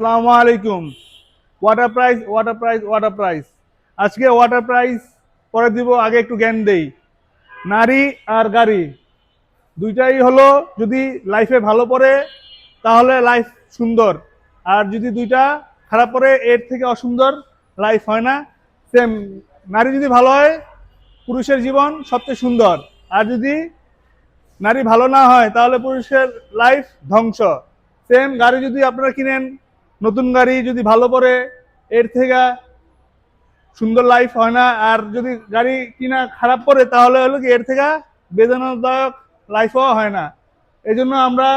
আসসালামু আলাইকুম। Water price. আজকে ওয়াটার প্রাইস পরে দিব, আগে একটু জ্ঞান দেই। নারী আর গাড়ি দুইটাই হলো, যদি লাইফে ভালো পড়ে তাহলে লাইফ সুন্দর, আর যদি দুইটা খারাপ পড়ে এর থেকে অসুন্দর লাইফ হয় না। সেম, নারী যদি ভালো হয় পুরুষের জীবন সবচেয়ে সুন্দর, আর যদি নারী ভালো না হয় তাহলে পুরুষের লাইফ ধ্বংস। সেম, গাড়ি যদি আপনারা কিনেন, নতুন গাড়ি যদি ভালো পড়ে এর থেকে সুন্দর লাইফ হয় না, আর যদি গাড়ি কিনা খারাপ পড়ে তাহলে হলো কি এর থেকে বেদনাদায়ক লাইফও হয় না। এই জন্য আমরা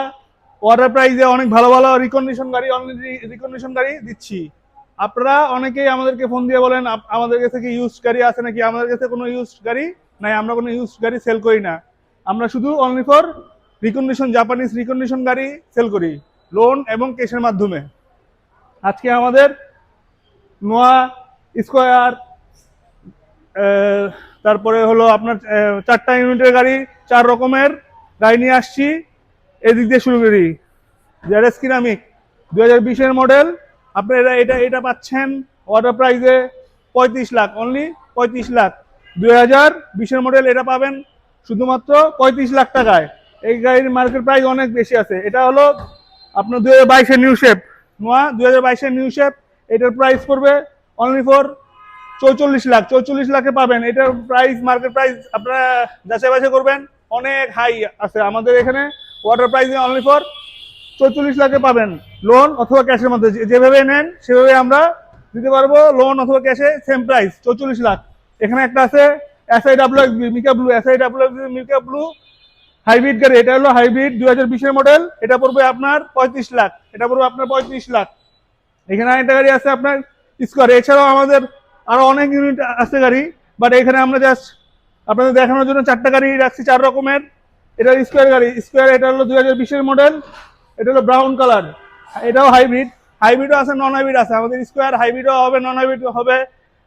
ওয়াটার প্রাইজে অনেক ভালো ভালো রিকন্ডিশন গাড়ি দিচ্ছি। আপনারা অনেকেই আমাদেরকে ফোন দিয়ে বলেন আমাদের কাছে কি ইউজ গাড়ি আছে নাকি। আমাদের কাছে কোনো ইউজ গাড়ি নাই, আমরা কোনো ইউজ গাড়ি সেল করি না। আমরা শুধু অনলি ফর জাপানিজ রিকন্ডিশন গাড়ি সেল করি, লোন এবং ক্যাশের মাধ্যমে। আজকে আমাদের নোয়া স্কোয়ার, তারপরে হলো আপনার 4টা ইউনিটের গাড়ি, 4 রকমের গাড়ি নিয়ে আসছি। এদিক দিয়ে শুরু করি। জেডএস সিরামিক 2020-এর মডেল, আপনারা এটা এটা পাচ্ছেন ওয়াটার প্রাইজে 35 লাখ, অনলি 35 লাখ। 2020-এর মডেল এটা পাবেন শুধুমাত্র 35 লাখ টাকায়। এই গাড়ির মার্কেট প্রাইস অনেক বেশি আছে। এটা হলো আপনার 2022-এর নিউ শেপ নোয়া, 2022-এর নিউ শেপ। এটার প্রাইস পড়বে অনলি ফর 44 লাখ। 44 লাখে পাবেন। এটার প্রাইস, মার্কেট প্রাইস আপনারা যাচাই বাছাই করবেন, অনেক হাই আছে আমাদের এখানে। ওয়াটার প্রাইসে অনলি ফর 44 লাখে পাবেন, লোন অথবা ক্যাশের মধ্যে। যেভাবে নেন সেভাবে আমরা দিতে পারবো, লোন অথবা ক্যাশে সেম প্রাইস 44 লাখ। এখানে একটা আছে মিকা ব্লু হাইব্রিড গাড়ি। এটা হলো হাইব্রিড 2020-এর মডেল। এটা পড়বে আপনার 35 লাখ। এটা পড়বে আপনার 35 লাখ। এখানে আরেকটা গাড়ি আছে আপনার স্কোয়ার। এছাড়াও আমাদের আরো অনেক ইউনিট আছে গাড়ি, বাট এখানে আমরা জাস্ট আপনাদের দেখানোর জন্য 4টা গাড়ি রাখছি, 4 রকমের। এটা স্কোয়ার গাড়ি, স্কোয়ার। এটা হলো 2020-এর মডেল। এটা হলো ব্রাউন কালার। এটাও হাইব্রিড, হাইব্রিডও আছে, নন হাইব্রিড আছে। আমাদের স্কোয়ার হাইব্রিডও হবে, নন হাইব্রিড হবে।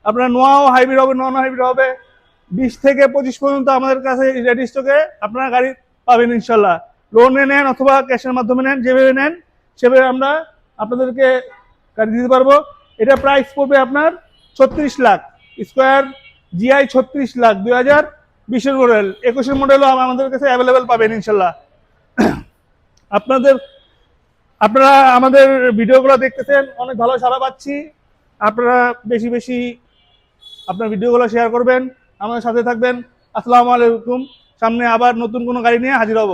আপনার নোয়াও হাইব্রিড হবে, নন হাইব্রিড হবে। 20 থেকে 25 পর্যন্ত আমাদের কাছে রেডি স্টকে আপনারা গাড়ি পাবেন ইনশাল্লাহ। লোনে নেন অথবা ক্যাশের মাধ্যমে নেন, যেভাবে নেন সেভাবে আমরা আপনাদেরকে গাড়ি দিতে পারবো। এটা প্রাইস পড়বে আপনার 36 লাখ। স্কোয়ার জিআই 36 লাখ, 2020-এর মডেল। 21-এর মডেলও আমাদের কাছে অ্যাভেলেবেল পাবেন ইনশাল্লাহ। আপনাদের আপনারা আমাদের ভিডিওগুলো দেখতেছেন, অনেক ভালো সাড়া পাচ্ছি। আপনারা বেশি বেশি আপনার ভিডিওগুলো শেয়ার করবেন, আমাদের সাথে থাকবেন। আসসালামু আলাইকুম। সামনে আবার নতুন কোনো গাড়ি নিয়ে হাজির হব।